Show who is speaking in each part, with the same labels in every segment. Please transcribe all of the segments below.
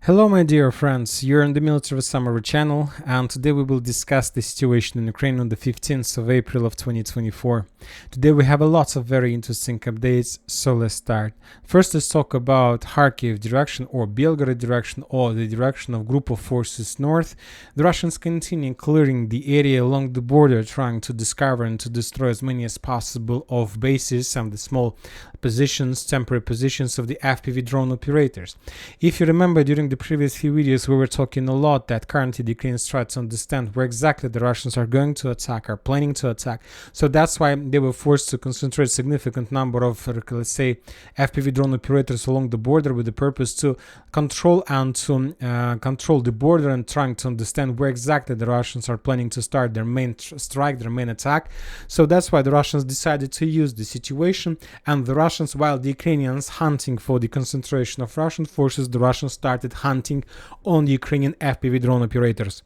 Speaker 1: Hello my dear friends, you're on the Military Summary channel, and today we will discuss the situation in Ukraine on the 15th of April of 2024. Today we have a lot of very interesting updates, so let's start. First, let's talk about Kharkiv direction or Belgorod direction, or the direction of group of forces north. The Russians continue clearing the area along the border, trying to discover and to destroy as many as possible of bases and the small positions, temporary positions of the FPV drone operators. If you remember, during the previous few videos we were talking a lot that currently the Ukrainians try to understand where exactly the Russians are going to attack, are planning to attack. So that's why they were forced to concentrate a significant number of, let's say, FPV drone operators along the border with the purpose to control and to control the border and trying to understand where exactly the Russians are planning to start their main strike, their main attack. So that's why the Russians decided to use the situation, and the Russians, while the Ukrainians hunting for the concentration of Russian forces, the Russians started hunting on the Ukrainian FPV drone operators.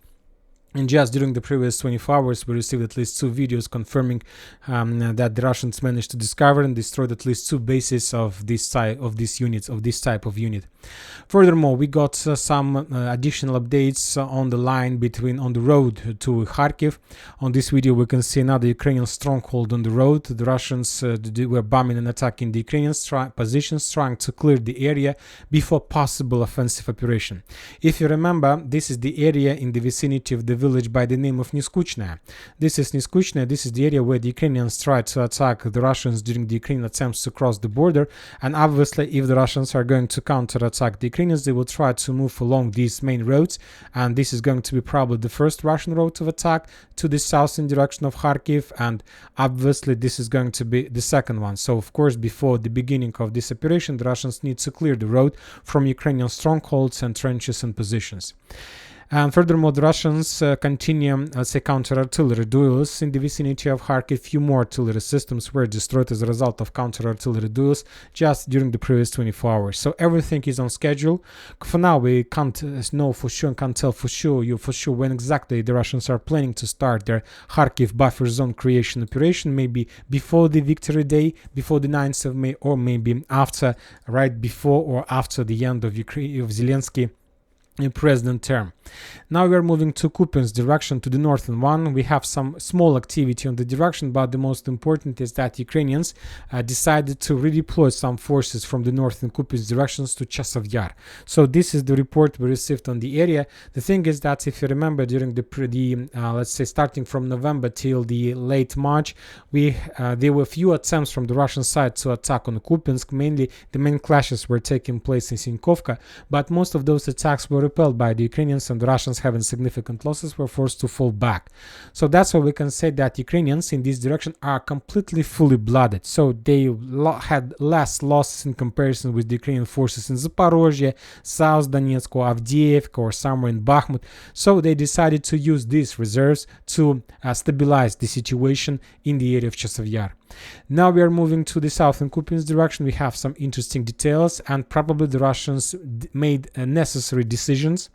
Speaker 1: And just during the previous 24 hours, we received at least 2 videos confirming that the Russians managed to discover and destroyed at least 2 bases of this type of unit. Furthermore, we got some additional updates on the line on the road to Kharkiv. On this video, we can see another Ukrainian stronghold on the road. The Russians were bombing and attacking the Ukrainian positions, trying to clear the area before possible offensive operation. If you remember, this is the area in the vicinity of the village by the name of Niskuchna. This is Niskuchna. This is the area where the Ukrainians tried to attack the Russians during the Ukrainian attempts to cross the border. And obviously, if the Russians are going to counterattack the Ukrainians, they will try to move along these main roads. And this is going to be probably the first Russian road of attack to the south in direction of Kharkiv. And obviously, this is going to be the second one. So, of course, before the beginning of this operation, the Russians need to clear the road from Ukrainian strongholds and trenches and positions. And furthermore, the Russians continue, let's say, counter-artillery duels in the vicinity of Kharkiv. Few more artillery systems were destroyed as a result of counter-artillery duels just during the previous 24 hours. So everything is on schedule. For now, we can't know for sure and can't tell for sure when exactly the Russians are planning to start their Kharkiv buffer zone creation operation. Maybe before the Victory Day, before the 9th of May, or maybe after, right before or after the end of Zelensky president term. Now we are moving to Kupiansk direction, to the northern one. We have some small activity on the direction, but the most important is that Ukrainians decided to redeploy some forces from the northern Kupiansk directions to Chasiv. So this is the report we received on the area. The thing is that if you remember, during the let's say starting from November till the late March, there were few attempts from the Russian side to attack on Kupiansk. Mainly the main clashes were taking place in Simonofka, but most of those attacks were repelled by the Ukrainians, and the Russians, having significant losses, were forced to fall back. So that's why we can say that Ukrainians in this direction are completely fully blooded. So they had less losses in comparison with the Ukrainian forces in Zaporozhye, South Donetsk, or Avdiivka, or somewhere in Bakhmut. So they decided to use these reserves to stabilize the situation in the area of Chasiv. Now we are moving to the southern Kupiansk direction. We have some interesting details, and probably the Russians made necessary decisions.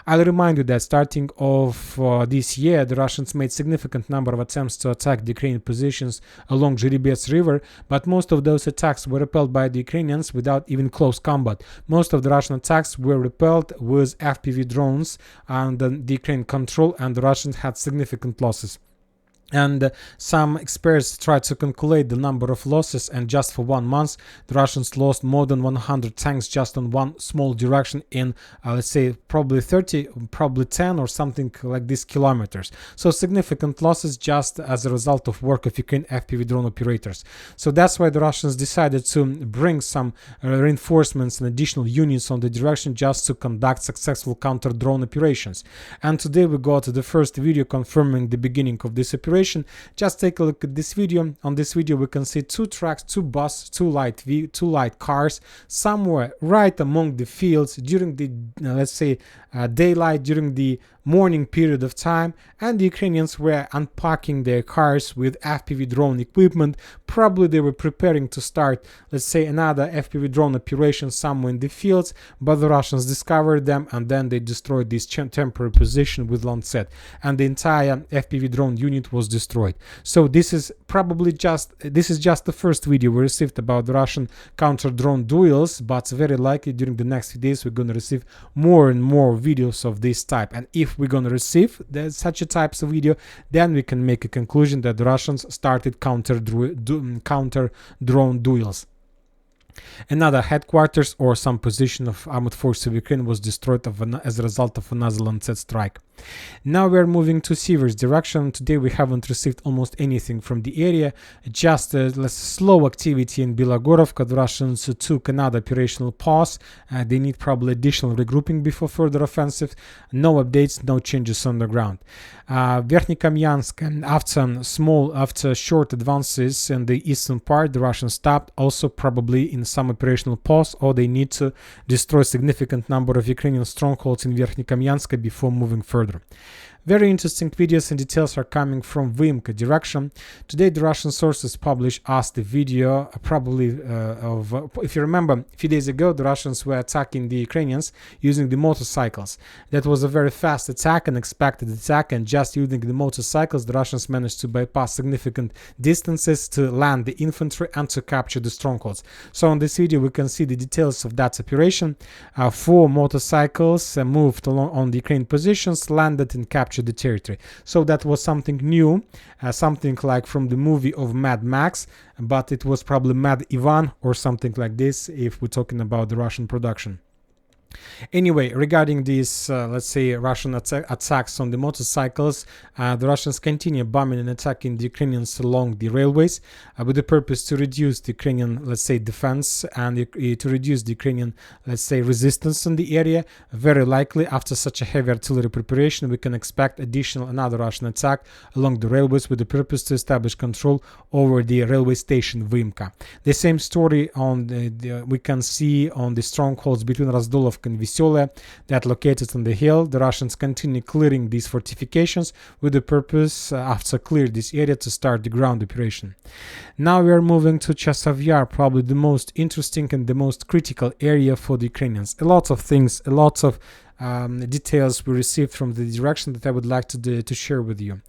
Speaker 1: I'll remind you that starting of this year, the Russians made significant number of attempts to attack the Ukrainian positions along Zheribets River, but most of those attacks were repelled by the Ukrainians without even close combat. Most of the Russian attacks were repelled with FPV drones under the Ukrainian control, and the Russians had significant losses. And some experts tried to calculate the number of losses, and just for 1 month the Russians lost more than 100 tanks just on one small direction in let's say probably 10 or something like this kilometers. So significant losses just as a result of work of Ukrainian FPV drone operators. So that's why the Russians decided to bring some reinforcements and additional units on the direction just to conduct successful counter drone operations. And today we got the first video confirming the beginning of this operation. Just take a look at this video. On this video we can see 2 trucks, 2 buses, 2 light cars somewhere right among the fields during the let's say daylight, during the morning period of time, and the Ukrainians were unpacking their cars with FPV drone equipment. Probably they were preparing to start, let's say, another FPV drone operation somewhere in the fields, but the Russians discovered them, and then they destroyed this temporary position with Lancet, and the entire FPV drone unit was was destroyed. So this is just the first video we received about the Russian counter-drone duels, but very likely during the next few days we're going to receive more and more videos of this type. And if we're going to receive such a types of video, then we can make a conclusion that the Russians started counter-drone duels. Another headquarters or some position of armed forces of Ukraine was destroyed as a result of another Lancet strike. Now we are moving to Siver's direction. Today we haven't received almost anything from the area, just a slow activity in Bilogorovka. The Russians took another operational pause. They need probably additional regrouping before further offensive. No updates, no changes on the ground. Verkhnykamensk, after short advances in the eastern part, the Russians stopped, also probably in some operational pause, or they need to destroy significant number of Ukrainian strongholds in Verkhnykamensk before moving further. Very interesting videos and details are coming from Vimka direction. Today the Russian sources published us the video if you remember, a few days ago the Russians were attacking the Ukrainians using the motorcycles. That was a very fast attack, an expected attack, and just using the motorcycles the Russians managed to bypass significant distances to land the infantry and to capture the strongholds. So on this video we can see the details of that operation. 4 motorcycles moved along on the Ukrainian positions, landed and captured the territory. So that was something new, something like from the movie of Mad Max, but it was probably Mad Ivan or something like this if we're talking about the Russian production. Anyway, regarding these, let's say, Russian attacks on the motorcycles, the Russians continue bombing and attacking the Ukrainians along the railways with the purpose to reduce the Ukrainian, let's say, defense and to reduce the Ukrainian, let's say, resistance in the area. Very likely, after such a heavy artillery preparation, we can expect another Russian attack along the railways with the purpose to establish control over the railway station Vimka. The same story on we can see on the strongholds between Razdolovka and Veselaya that located on the hill. The Russians continue clearing these fortifications with the purpose, after clear this area, to start the ground operation. Now we are moving to Chasiv, probably the most interesting and the most critical area for the Ukrainians. A lot of things, a lot of details we received from the direction that I would like to share with you.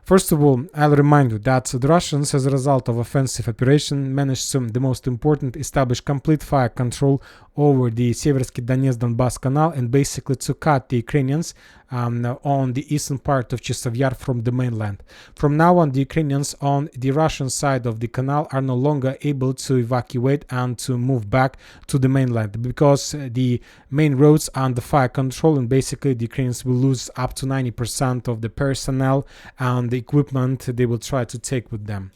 Speaker 1: First of all, I'll remind you that the Russians, as a result of offensive operation, managed to, the most important, establish complete fire control over the Seversky Donetsk-Donbass canal and basically to cut the Ukrainians on the eastern part of Chasiv from the mainland. From now on, the Ukrainians on the Russian side of the canal are no longer able to evacuate and to move back to the mainland because the main roads are under fire control, and basically the Ukrainians will lose up to 90% of the personnel and the equipment they will try to take with them.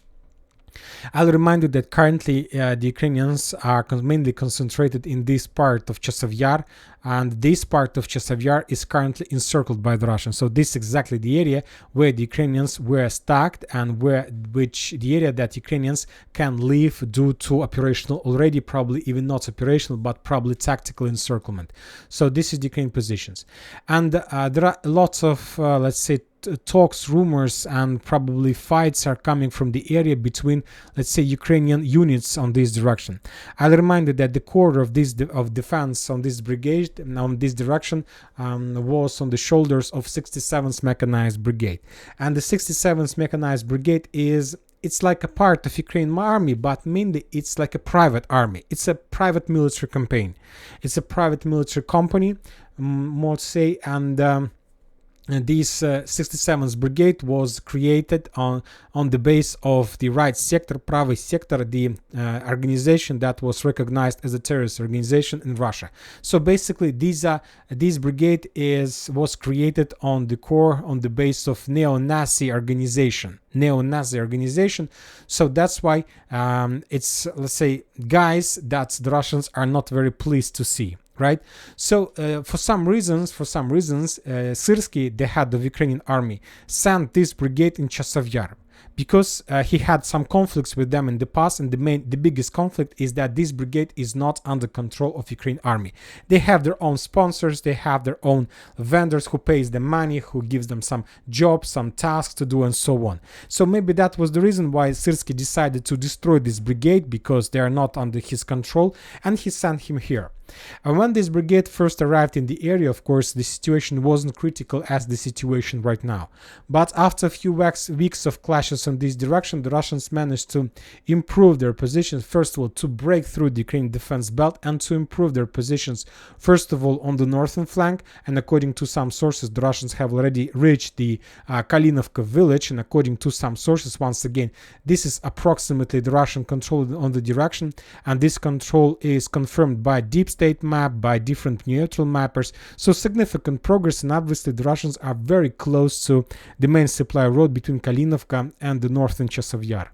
Speaker 1: I'll remind you that currently the Ukrainians are mainly concentrated in this part of Chasiv, and this part of Chasiv is currently encircled by the Russians. So this is exactly the area where the Ukrainians were stuck and the area that Ukrainians can leave due to operational, already probably even not operational, but probably tactical encirclement. So this is the Ukrainian positions. And there are lots of, let's say, talks, rumors, and probably fights are coming from the area between, let's say, Ukrainian units on this direction. I'll remind you that the core of this defense on this brigade, on this direction, was on the shoulders of 67th Mechanized Brigade. And the 67th Mechanized Brigade it's like a part of Ukrainian army, but mainly it's like a private army. It's a private military campaign. It's a private military company, more to say, and this 67th Brigade was created on the base of the right sector, Pravy sector, the organization that was recognized as a terrorist organization in Russia. So basically, this brigade was created on the core, on the base of neo-Nazi organization. So that's why it's, let's say, guys that the Russians are not very pleased to see. Right, so for some reasons, Syrsky, the head of Ukrainian army, sent this brigade in Chasiv because he had some conflicts with them in the past, and the biggest conflict is that this brigade is not under control of Ukrainian army. They have their own sponsors, they have their own vendors who pays them money, who gives them some jobs, some tasks to do, and so on. So maybe that was the reason why Syrsky decided to destroy this brigade, because they are not under his control, and he sent him here. And when this brigade first arrived in the area, of course, the situation wasn't critical as the situation right now. But after a few weeks of clashes in this direction, the Russians managed to improve their positions, first of all, to break through the Ukrainian defense belt and to improve their positions, first of all, on the northern flank. And according to some sources, the Russians have already reached the Kalinovka village. And according to some sources, once again, this is approximately the Russian control on the direction. And this control is confirmed by deep state map, by different neutral mappers. So significant progress, and obviously the Russians are very close to the main supply road between Kalinovka and the northern Chasiv.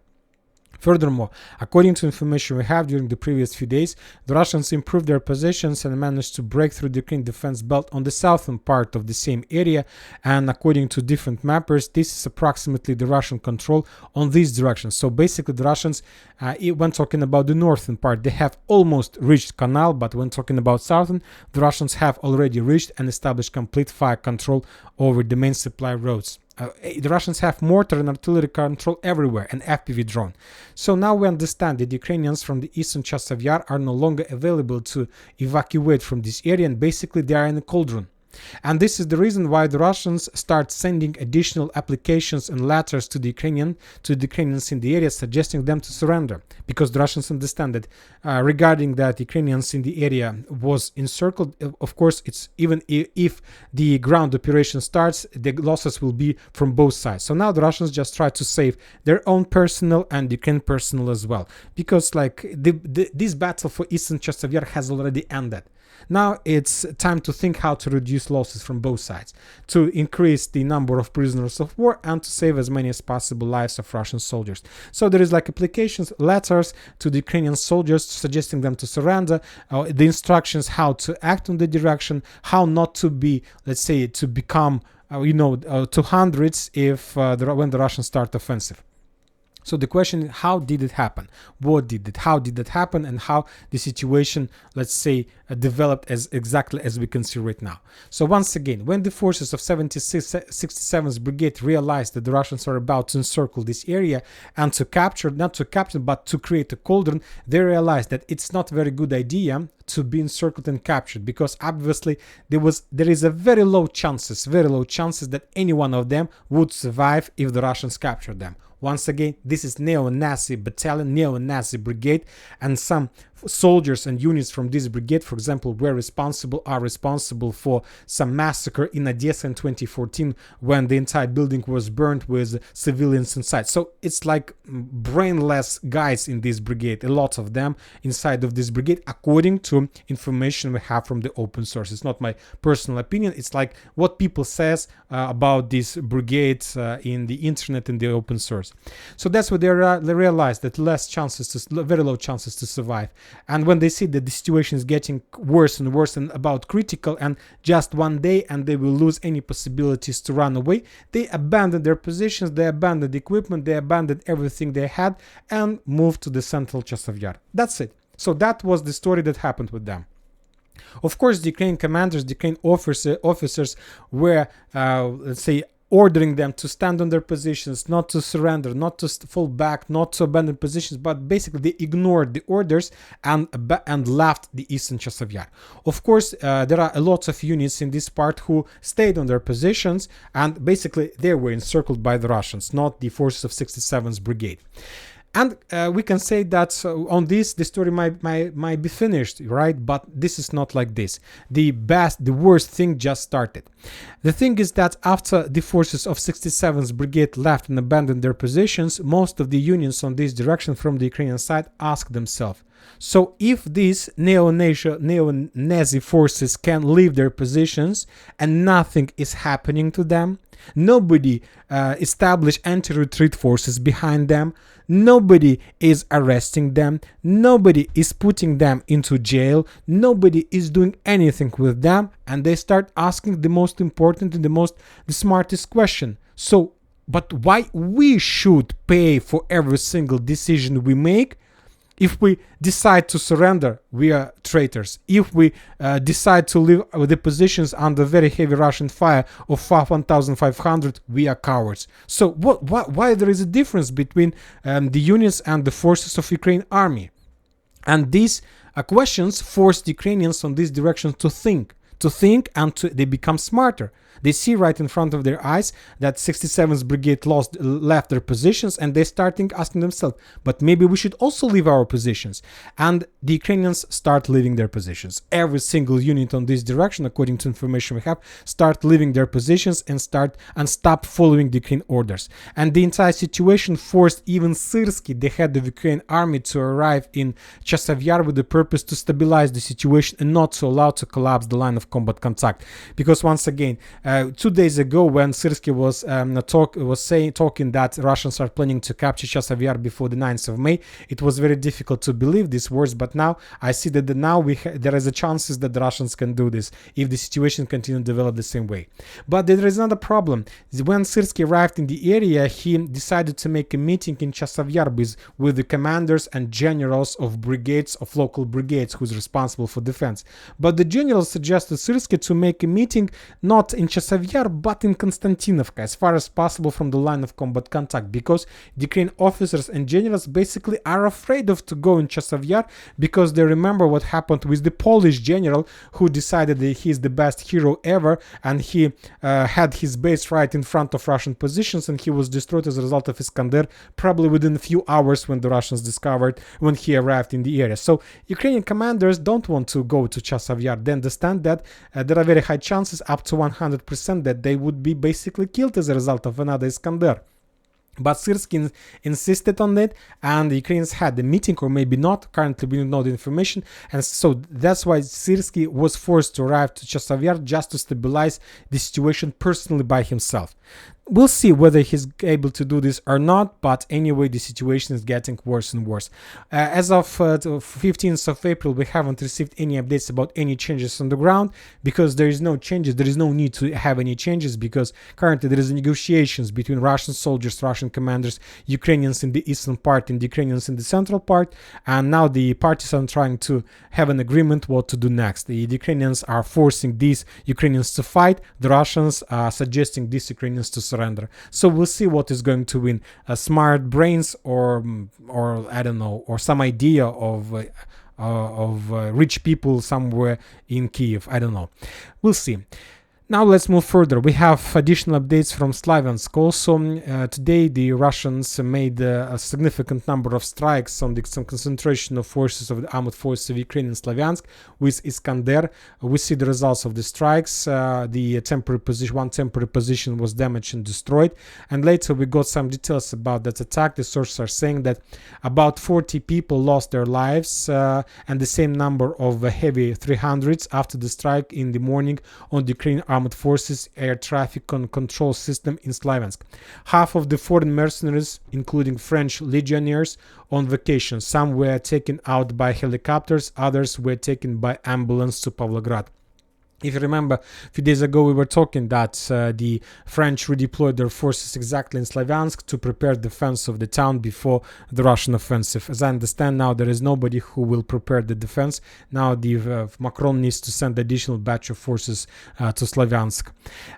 Speaker 1: Furthermore, according to information we have during the previous few days, the Russians improved their positions and managed to break through the Ukrainian defense belt on the southern part of the same area. And according to different mappers, this is approximately the Russian control on these directions. So basically, the Russians, when talking about the northern part, they have almost reached Canal, but when talking about southern, the Russians have already reached and established complete fire control over the main supply roads. The Russians have mortar and artillery control everywhere and FPV drone. So now we understand that the Ukrainians from the eastern Chasiv Yar are no longer available to evacuate from this area, and basically they are in a cauldron. And this is the reason why the Russians start sending additional applications and letters to the Ukrainians in the area, suggesting them to surrender, because the Russians understand that regarding that Ukrainians in the area was encircled. Of course, it's even if the ground operation starts, the losses will be from both sides. So now the Russians just try to save their own personnel and Ukrainian personnel as well, because like this battle for eastern Chasiv Yar has already ended. Now it's time to think how to reduce losses from both sides, to increase the number of prisoners of war, and to save as many as possible lives of Russian soldiers. So there is like applications, letters to the Ukrainian soldiers suggesting them to surrender, the instructions how to act on the direction, how not to be, let's say, to become, to hundreds if when the Russians start offensive. So the question is, how did it happen? How did it happen? And how the situation, let's say, developed as exactly as we can see right now. So once again, when the forces of 67th Brigade realized that the Russians are about to encircle this area and to capture, not to capture, but to create a cauldron, they realized that it's not a very good idea to be encircled and captured, because obviously there is a very low chances that any one of them would survive if the Russians captured them. Once again, this is neo-Nazi battalion, neo-Nazi brigade, and some soldiers and units from this brigade, for example, are responsible for some massacre in Odessa in 2014 when the entire building was burned with civilians inside. So it's like brainless guys in this brigade, a lot of them inside of this brigade, according to information we have from the open source. It's not my personal opinion. It's like what people says about this brigade in the internet and the open source. So that's what they realized, that very low chances to survive. And when they see that the situation is getting worse and worse and about critical, and just one day and they will lose any possibilities to run away, they abandoned their positions, they abandoned equipment, they abandoned everything they had and moved to the central Chasiv Yar. That's it. So that was the story that happened with them. Of course, the Ukrainian commanders, the Ukrainian officers were, let's say, ordering them to stand on their positions, not to surrender, not to fall back, not to abandon positions, but basically they ignored the orders and left the eastern Chasiv Yar. Of course, there are a lot of units in this part who stayed on their positions, and basically they were encircled by the Russians, not the forces of 67th Brigade. And we can say that on this, the story might be finished, right? But this is not like this. The worst thing just started. The thing is that after the forces of 67th Brigade left and abandoned their positions, most of the units on this direction from the Ukrainian side asked themselves, so if these neo-Nazi forces can leave their positions and nothing is happening to them, nobody established anti-retreat forces behind them, nobody is arresting them, nobody is putting them into jail, nobody is doing anything with them, and they start asking the most important and the smartest question. So, but why we should pay for every single decision we make? If we decide to surrender, we are traitors. If we decide to leave the positions under very heavy Russian fire of 1,500, we are cowards. So why there is a difference between the units and the forces of Ukraine army? And this questions forced Ukrainians on this direction to think, and they become smarter. They see right in front of their eyes that 67th Brigade left their positions, and they're starting asking themselves, but maybe we should also leave our positions. And the Ukrainians start leaving their positions. Every single unit on this direction, according to information we have, start leaving their positions and stop following the Ukrainian orders. And the entire situation forced even Syrsky, the head of the Ukrainian army, to arrive in Chasiv Yar with the purpose to stabilize the situation and not to allow to collapse the line of combat contact. Because once again, 2 days ago, when Syrsky was talking that Russians are planning to capture Chasiv Yar before the 9th of May, it was very difficult to believe these words. But now I see that there is a chances that the Russians can do this if the situation continues to develop the same way. But there is another problem. When Syrsky arrived in the area, he decided to make a meeting in Chasiv Yar with the commanders and generals of brigades, of local brigades, who's responsible for defense. But the generals suggested Syrsky to make a meeting not in Chasiv Yar but in Konstantinovka, as far as possible from the line of combat contact, because the Ukrainian officers and generals basically are afraid of to go in Chasiv Yar, because they remember what happened with the Polish general who decided that he is the best hero ever, and he had his base right in front of Russian positions, and he was destroyed as a result of Iskander probably within a few hours when the Russians discovered when he arrived in the area. So Ukrainian commanders don't want to go to Chasiv Yar. They understand that there are very high chances, up to 100%, that they would be basically killed as a result of another Iskander. But Syrsky insisted on it, and the Ukrainians had a meeting, or maybe not. Currently, we don't know the information, and so that's why Syrsky was forced to arrive to Chasiv Yar just to stabilize the situation personally by himself. We'll see whether he's able to do this or not, but anyway, the situation is getting worse and worse. As of 15th of April, we haven't received any updates about any changes on the ground, because there is no changes. There is no need to have any changes, because currently there is negotiations between Russian soldiers, Russian commanders, Ukrainians in the eastern part and the Ukrainians in the central part, and now the parties are trying to have an agreement what to do next. The Ukrainians are forcing these Ukrainians to fight. The Russians are suggesting these Ukrainians to surrender. So we'll see what is going to win: smart brains, or I don't know, or some idea of rich people somewhere in Kiev. I don't know. We'll see. Now let's move further. We have additional updates from Slavyansk. Also, today the Russians made a significant number of strikes on some concentration of forces of the armed forces of Ukraine in Slavyansk with Iskander. We see the results of the strikes. The one temporary position was damaged and destroyed. And later we got some details about that attack. The sources are saying that about 40 people lost their lives, and the same number of heavy 300s after the strike in the morning on the Ukrainian Armed Forces air traffic control system in Slavyansk. Half of the foreign mercenaries, including French legionnaires, on vacation. Some were taken out by helicopters, others were taken by ambulance to Pavlograd. If you remember, a few days ago we were talking that the French redeployed their forces exactly in Slavyansk to prepare defense of the town before the Russian offensive. As I understand now, there is nobody who will prepare the defense. Now Macron needs to send additional batch of forces to Slavyansk.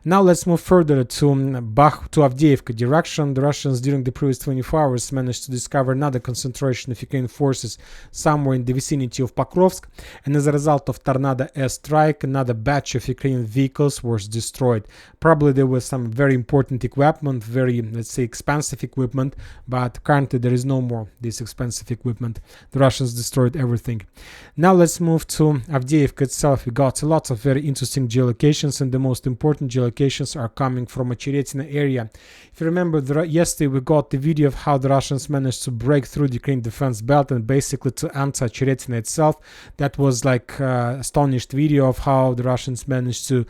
Speaker 1: Now let's move further to Avdiivka direction. The Russians during the previous 24 hours managed to discover another concentration of Ukrainian forces somewhere in the vicinity of Pokrovsk, and as a result of Tornado airstrike, another batch of Ukrainian vehicles was destroyed. Probably there was some very important equipment, very, let's say, expensive equipment, but currently there is no more this expensive equipment. The Russians destroyed everything. Now let's move to Avdiivka itself. We got a lot of very interesting geolocations, and the most important geolocations are coming from a Cheretina area. If you remember, yesterday we got the video of how the Russians managed to break through the Ukrainian defense belt and basically to enter Cheretina itself. That was like astonished video of how the Russians managed to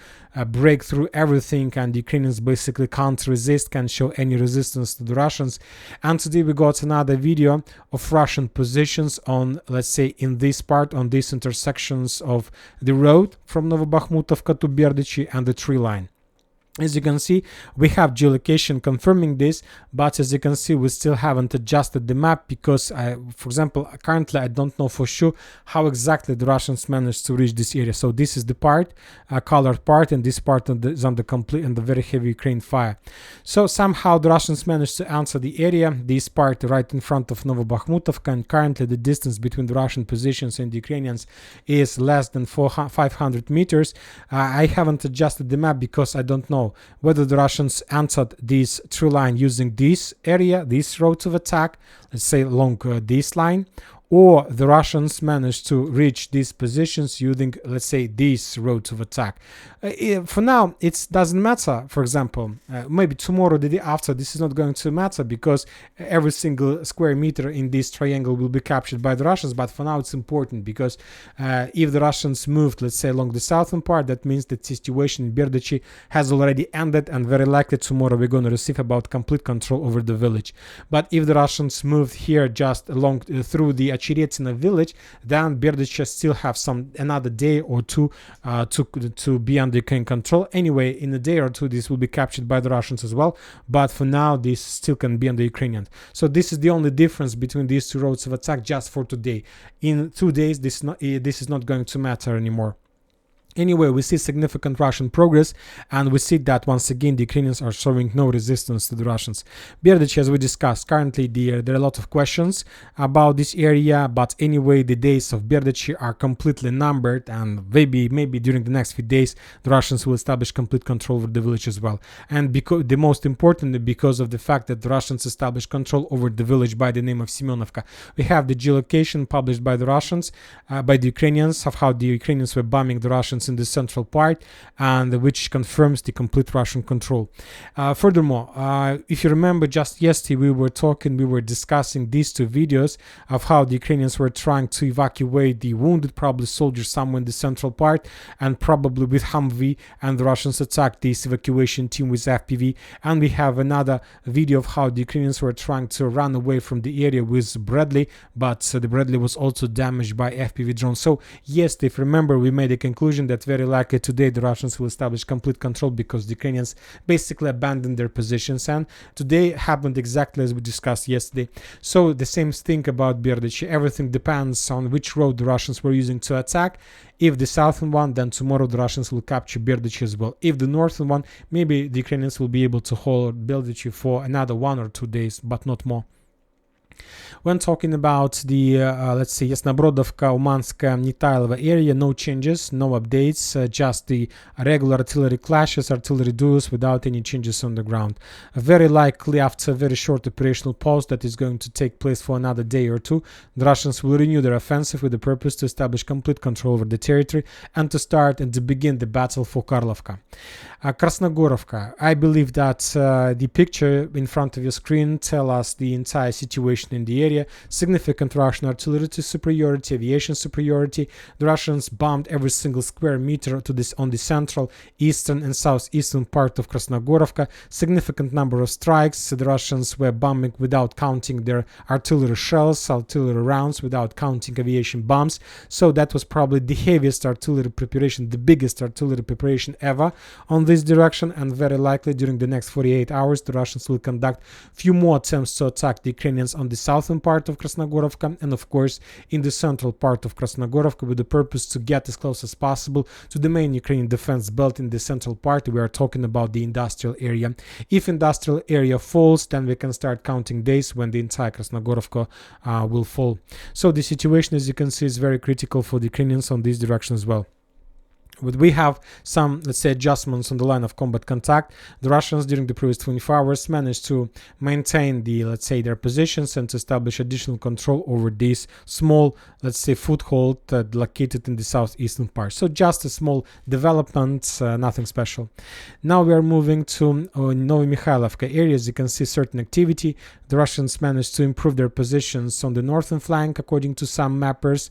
Speaker 1: break through everything, and the Ukrainians basically can't resist, can't show any resistance to the Russians. And today we got another video of Russian positions on, let's say, in this part, on these intersections of the road from Novobakhmutovka to Berdichi and the tree line. As you can see, we have geolocation confirming this, but as you can see, we still haven't adjusted the map because, for example, currently I don't know for sure how exactly the Russians managed to reach this area. So this is the part, colored part, and this part is on the complete and the very heavy Ukraine fire. So somehow the Russians managed to answer the area, this part right in front of Novobakhmutovka, and currently the distance between the Russian positions and the Ukrainians is less than 500 meters. I haven't adjusted the map because I don't know whether the Russians answered this through line using this area, this route of attack, let's say along this line, or the Russians managed to reach these positions using, let's say, this route of attack. For now, it doesn't matter. For example, maybe tomorrow, the day after, this is not going to matter because every single square meter in this triangle will be captured by the Russians. But for now, it's important because if the Russians moved, let's say, along the southern part, that means that the situation in Berdichi has already ended, and very likely tomorrow we're going to receive about complete control over the village. But if the Russians moved here just along through the Atina village, then Berdicha still have another day or two to be under Ukraine control. Anyway, in a day or two, this will be captured by the Russians as well. But for now, this still can be under Ukrainian. So this is the only difference between these two roads of attack just for today. In 2 days, this is not going to matter anymore. Anyway, we see significant Russian progress, and we see that once again the Ukrainians are showing no resistance to the Russians. Berdichi, as we discussed, currently there are a lot of questions about this area, but anyway, the days of Berdichi are completely numbered, and maybe during the next few days the Russians will establish complete control over the village as well. And because the most importantly, because of the fact that the Russians established control over the village by the name of Simonofka, we have the geolocation published by the Russians, by the Ukrainians, of how the Ukrainians were bombing the Russians in the central part, and which confirms the complete Russian control. Furthermore, if you remember, just yesterday we were discussing these two videos of how the Ukrainians were trying to evacuate the wounded, probably soldiers somewhere in the central part, and probably with Humvee, and the Russians attacked this evacuation team with FPV. And we have another video of how the Ukrainians were trying to run away from the area with Bradley, but the Bradley was also damaged by FPV drones. So yes, if you remember, we made a conclusion that very likely today the Russians will establish complete control because the Ukrainians basically abandoned their positions, and today happened exactly as we discussed yesterday. So the same thing about Berdichi. Everything depends on which road the Russians were using to attack. If the southern one, then tomorrow the Russians will capture Berdichi as well. If the northern one, maybe the Ukrainians will be able to hold Berdichi for another 1 or 2 days, but not more. When talking about the, let's say, Yasnobrodovka, Umanska, Nitailova area, no changes, no updates, just the regular artillery clashes, artillery duels without any changes on the ground. Very likely, after a very short operational pause that is going to take place for another day or two, the Russians will renew their offensive with the purpose to establish complete control over the territory and to start and to begin the battle for Korovka. Krasnogorovka. I believe that the picture in front of your screen tells us the entire situation in the area. Significant Russian artillery superiority, aviation superiority. The Russians bombed every single square meter on the central, eastern and southeastern part of Krasnogorovka. Significant number of strikes. The Russians were bombing without counting their artillery shells, artillery rounds, without counting aviation bombs. So that was probably the heaviest artillery preparation, the biggest artillery preparation ever on this direction, and very likely during the next 48 hours the Russians will conduct few more attempts to attack the Ukrainians on the southern part of Krasnogorovka and of course in the central part of Krasnogorovka, with the purpose to get as close as possible to the main Ukrainian defense belt in the central part. We are talking about the industrial area. If industrial area falls, then we can start counting days when the entire Krasnogorovka will fall. So the situation, as you can see, is very critical for the Ukrainians on this direction as well. But we have some, let's say, adjustments on the line of combat contact. The Russians during the previous 24 hours managed to maintain the, let's say, their positions and to establish additional control over this small, let's say, foothold located in the southeastern part. So just a small development, nothing special. Now we are moving to Novomikhailivka area. As you can see, certain activity. the Russians managed to improve their positions on the northern flank, according to some mappers,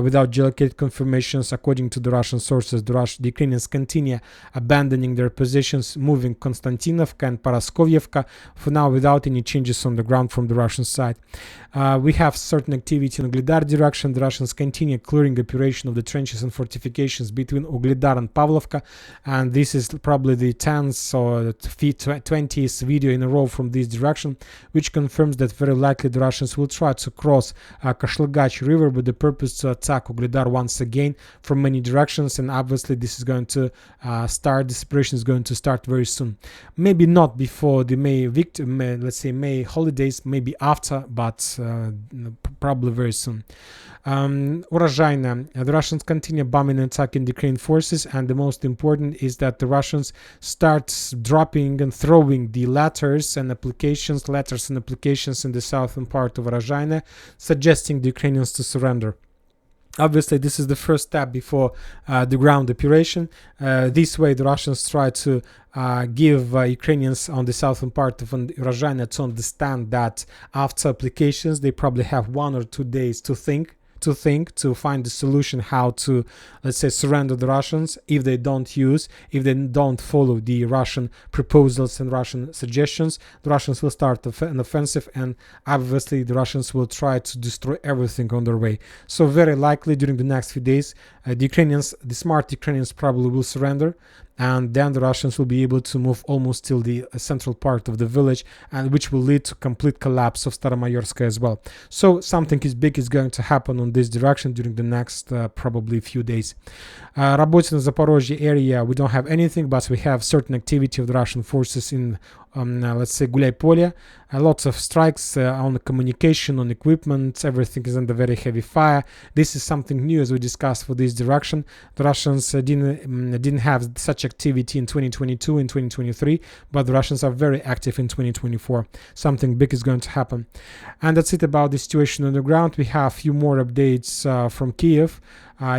Speaker 1: without geolocated confirmations. According to the Russian sources, the Ukrainians continue abandoning their positions, moving Konstantinovka and Paraskovyevka, for now without any changes on the ground from the Russian side. We have certain activity in Ugledar direction. The Russians continue clearing operation of the trenches and fortifications between Ugledar and Pavlovka, and this is probably the 10th or 20th video in a row from this direction, which confirms that very likely the Russians will try to cross Kashlagach river with the purpose to attack Ugledar once again from many directions, and obviously this is going to this operation is going to start very soon. Maybe not before the May holidays, maybe after, but probably very soon. Urozhaina, the Russians continue bombing and attacking the Ukrainian forces, and the most important is that the Russians start dropping and throwing the letters and applications in the southern part of Urozhaina, suggesting the Ukrainians to surrender. Obviously, this is the first step before the ground operation. This way, the Russians try to give Ukrainians on the southern part of Urozhaina to understand that after applications, they probably have 1 or 2 days to find the solution how to, let's say, surrender the Russians if they don't follow the Russian proposals and Russian suggestions. The Russians will start an offensive, and obviously the Russians will try to destroy everything on their way. So very likely during the next few days, the smart Ukrainians probably will surrender, and then the Russians will be able to move almost till the central part of the village, and which will lead to complete collapse of Staromayorska as well. So something big is going to happen on this direction during the next probably few days. Robotyne Zaporozhye area, we don't have anything, but we have certain activity of the Russian forces in let's say Gulyai-Polye. Lots of strikes on the communication, on equipment, everything is under very heavy fire. This is something new, as we discussed, for this direction. The Russians didn't have such activity in 2022 and 2023, but the Russians are very active in 2024. Something big is going to happen. And that's it about the situation on the ground. We have a few more updates from Kiev.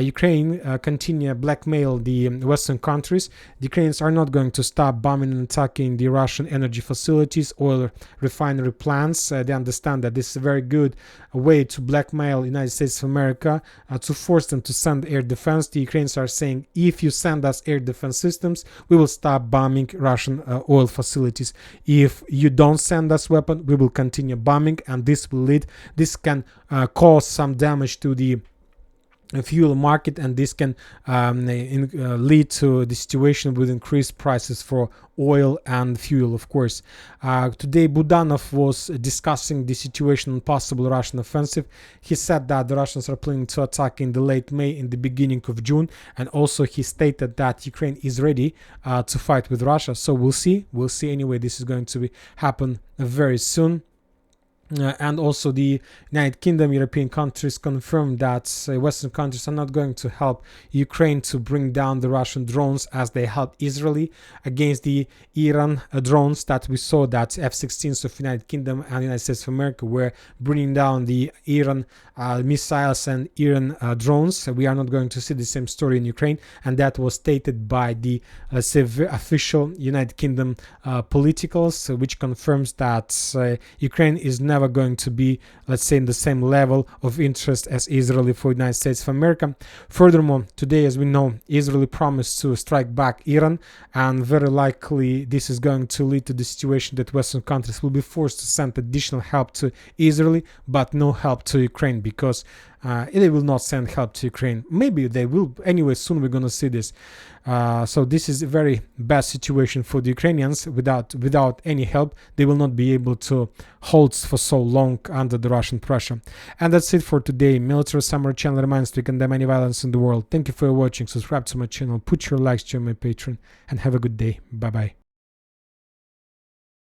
Speaker 1: Ukraine continue blackmail the Western countries. The Ukrainians are not going to stop bombing and attacking the Russian energy facilities, oil refinery plants. They understand that this is a very good way to blackmail the United States of America, to force them to send air defense. The Ukrainians are saying, if you send us air defense systems, we will stop bombing Russian oil facilities. If you don't send us weapons, we will continue bombing, and this can cause some damage to the fuel market, and this can lead to the situation with increased prices for oil and fuel, of course. Today Budanov was discussing the situation on possible Russian offensive. He said that the Russians are planning to attack in the late May, in the beginning of June, and also he stated that Ukraine is ready to fight with Russia. So we'll see anyway. This is going to happen very soon. And also the United Kingdom, European countries confirmed that Western countries are not going to help Ukraine to bring down the Russian drones as they helped Israel against the Iran drones that we saw, that F-16s of United Kingdom and United States of America were bringing down the Iran missiles and Iran drones. We are not going to see the same story in Ukraine, and that was stated by the, let's say, official United Kingdom politicals, which confirms that Ukraine is never going to be, let's say, in the same level of interest as Israel for the United States of America. Furthermore, today, as we know, Israel promised to strike back Iran, and very likely this is going to lead to the situation that Western countries will be forced to send additional help to Israel, but no help to Ukraine, because they will not send help to Ukraine. Maybe they will. Anyway, soon we're going to see this. So this is a very bad situation for the Ukrainians. Without any help, they will not be able to hold for so long under the Russian pressure. And that's it for today. Military Summary channel reminds to condemn any violence in the world. Thank you for watching. Subscribe to my channel, put your likes, join my Patreon, and have a good day. Bye bye.